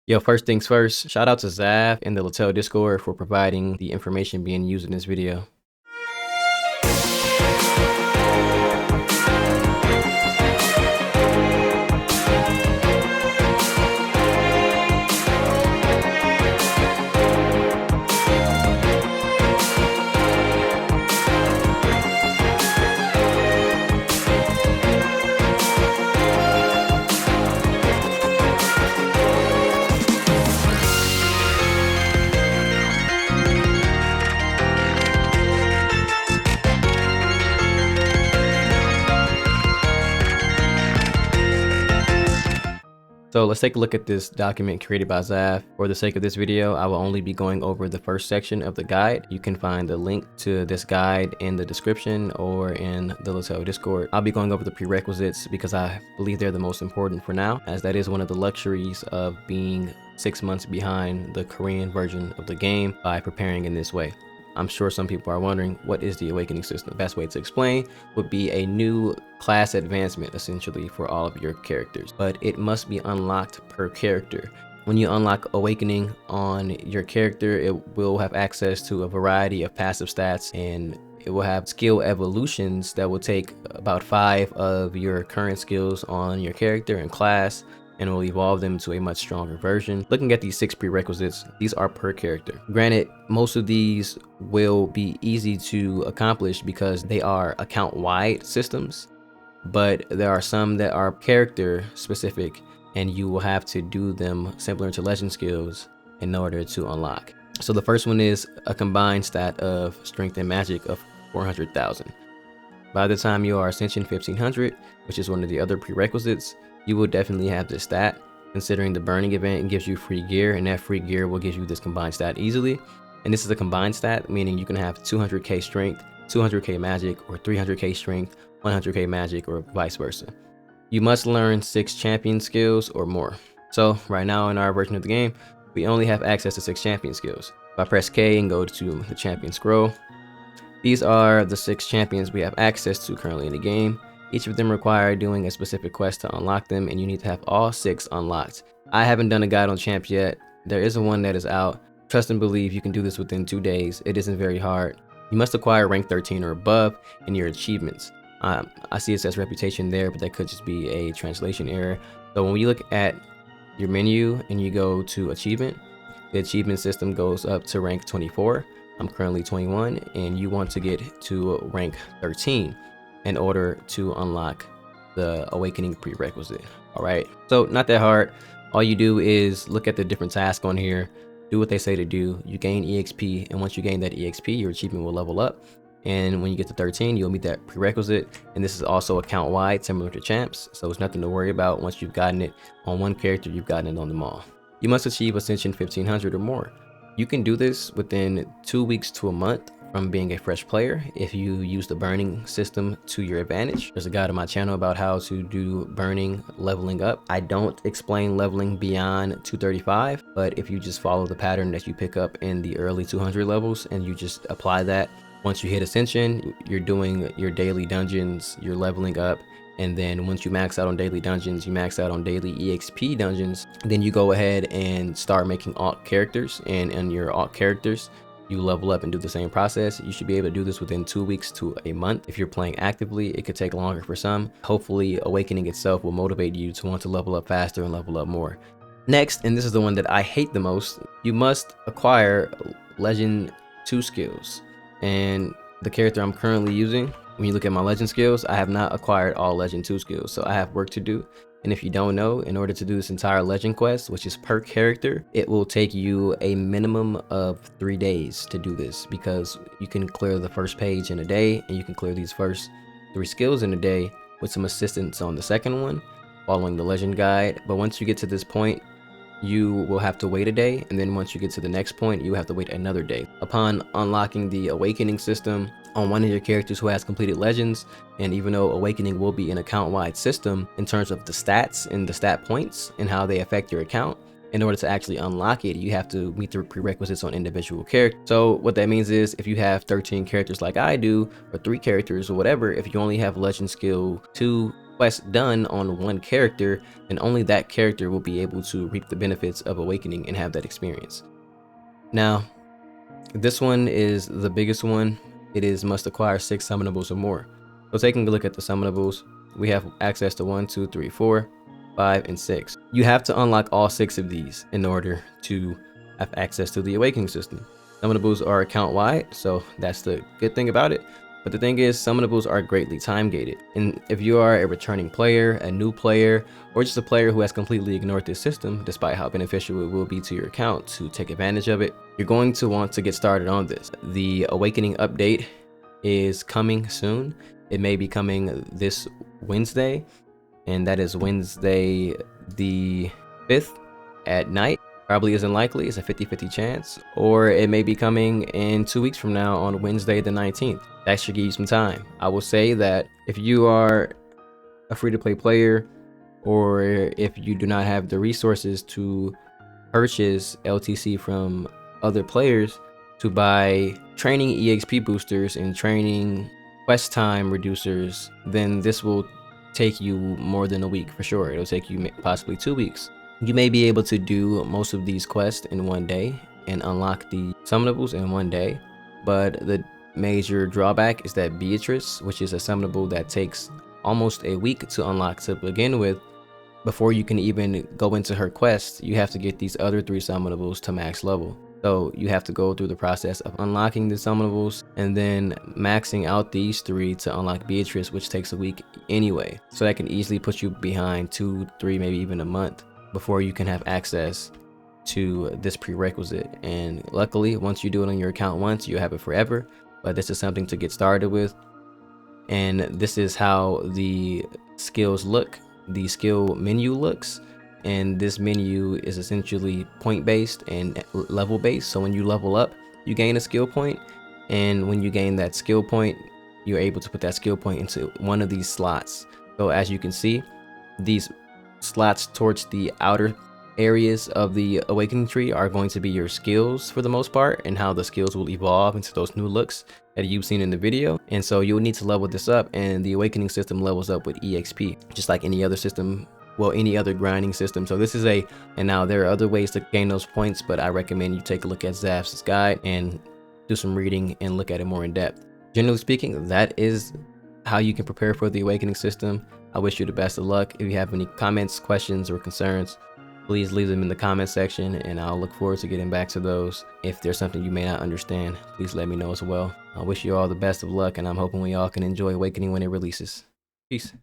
Yo, first things first, shout out to Zav and the LaTale's Discord for providing the information being used in this video. So let's take a look at this document created by Zav. For the sake of this video, I will only be going over the first section of the guide. You can find the link to this guide in the description or in the LaTale's Discord. I'll be going over the prerequisites because I believe they're the most important for now, as that is one of the luxuries of being 6 months behind the Korean version of the game by preparing in this way. I'm sure some people are wondering, what is the awakening system? The best way to explain would be a new class advancement essentially for all of your characters, but it must be unlocked per character. When you unlock awakening on your character, it will have access to a variety of passive stats, and it will have skill evolutions that will take about 5 of your current skills on your character and class and will evolve them to a much stronger version. Looking at these 6 prerequisites, these are per character. Granted, most of these will be easy to accomplish because they are account-wide systems, but there are some that are character specific and you will have to do them similar to legend skills in order to unlock. So the first one is a combined stat of strength and magic of 400,000. By the time you are Ascension 1500, which is one of the other prerequisites, you will definitely have this stat, considering the burning event gives you free gear, and that free gear will give you this combined stat easily. And this is a combined stat, meaning you can have 200k strength, 200k magic, or 300k strength, 100k magic, or vice versa. You must learn 6 champion skills or more. So right now in our version of the game, we only have access to 6 champion skills. If I press K and go to the champion scroll, these are the 6 champions we have access to currently in the game. Each of them require doing a specific quest to unlock them, and you need to have all 6 unlocked. I haven't done a guide on champs yet. There is one that is out. Trust and believe you can do this within 2 days. It isn't very hard. You must acquire rank 13 or above in your achievements. I see it says reputation there, but that could just be a translation error. So when you look at your menu and you go to achievement, the achievement system goes up to rank 24. I'm currently 21, and you want to get to rank 13 in order to unlock the awakening prerequisite. All right, so not that hard. All you do is look at the different tasks on here, do what they say to do. You gain EXP, and once you gain that EXP, your achievement will level up. And when you get to 13, you'll meet that prerequisite. And this is also account wide, similar to champs, so it's nothing to worry about. Once you've gotten it on one character, you've gotten it on them all. You must achieve Ascension 1500 or more. You can do this within 2 weeks to a month from being a fresh player if you use the burning system to your advantage. There's a guide on my channel about how to do burning leveling up. I don't explain leveling beyond 235, but if you just follow the pattern that you pick up in the early 200 levels and you just apply that, once you hit Ascension, you're doing your daily dungeons, you're leveling up, and then once you max out on daily dungeons, you max out on daily EXP dungeons, then you go ahead and start making alt characters, and in your alt characters, you level up and do the same process. You should be able to do this within 2 weeks to a month. If you're playing actively, it could take longer for some. Hopefully, awakening itself will motivate you to want to level up faster and level up more. Next, and this is the one that I hate the most, you must acquire Legend 2 skills. And the character I'm currently using, when you look at my Legend skills, I have not acquired all Legend 2 skills, so I have work to do. And if you don't know, in order to do this entire legend quest, which is per character, it will take you a minimum of 3 days to do this, because you can clear the first page in a day, and you can clear these first 3 skills in a day with some assistance on the second one, following the legend guide. But once you get to this point, you will have to wait a day, and then once you get to the next point, you have to wait another day. Upon unlocking the awakening system on one of your characters who has completed legends, and even though awakening will be an account-wide system in terms of the stats and the stat points and how they affect your account, in order to actually unlock it, you have to meet the prerequisites on individual characters. So what that means is, if you have 13 characters like I do, or 3 characters or whatever, if you only have legend skill 2 quest done on one character, and only that character will be able to reap the benefits of awakening and have that experience. Now, this one is the biggest one. It is must acquire 6 summonables or more. So taking a look at the summonables, we have access to 1, 2, 3, 4, 5, and 6. You have to unlock all 6 of these in order to have access to the awakening system. Summonables are account wide, so that's the good thing about it. But the thing is, summonables are greatly time gated. And if you are a returning player, a new player, or just a player who has completely ignored this system, despite how beneficial it will be to your account to take advantage of it, you're going to want to get started on this. The Awakening update is coming soon. It may be coming this Wednesday, and that is Wednesday the 5th at night. Probably isn't likely, it's a 50-50 chance, or it may be coming in 2 weeks from now on Wednesday the 19th. That should give you some time. I will say that if you are a free-to-play player, or if you do not have the resources to purchase LTC from other players to buy training EXP boosters and training quest time reducers, then this will take you more than a week for sure. It'll take you possibly 2 weeks. You may be able to do most of these quests in one day and unlock the summonables in one day, but the major drawback is that Beatrice, which is a summonable that takes almost a week to unlock to begin with, before you can even go into her quest, you have to get these other 3 summonables to max level. So you have to go through the process of unlocking the summonables and then maxing out these 3 to unlock Beatrice, which takes a week anyway. So that can easily put you behind 2, 3, maybe even a month before you can have access to this prerequisite. And luckily, once you do it on your account once, you have it forever. But this is something to get started with. And this is how the skills look. The skill menu looks, and this menu is essentially point based and level based. So when you level up, you gain a skill point, and when you gain that skill point, you're able to put that skill point into one of these slots. So as you can see, these slots towards the outer areas of the awakening tree are going to be your skills for the most part, and how the skills will evolve into those new looks that you've seen in the video. And so you'll need to level this up, and the awakening system levels up with EXP, just like any other system, well, any other grinding system. So this is and now there are other ways to gain those points, but I recommend you take a look at Zaf's guide and do some reading and look at it more in depth. Generally speaking, that is how you can prepare for the awakening system. I wish you the best of luck. If you have any comments, questions, or concerns, please leave them in the comment section, and I'll look forward to getting back to those. If there's something you may not understand, please let me know as well. I wish you all the best of luck, and I'm hoping we all can enjoy Awakening when it releases. Peace.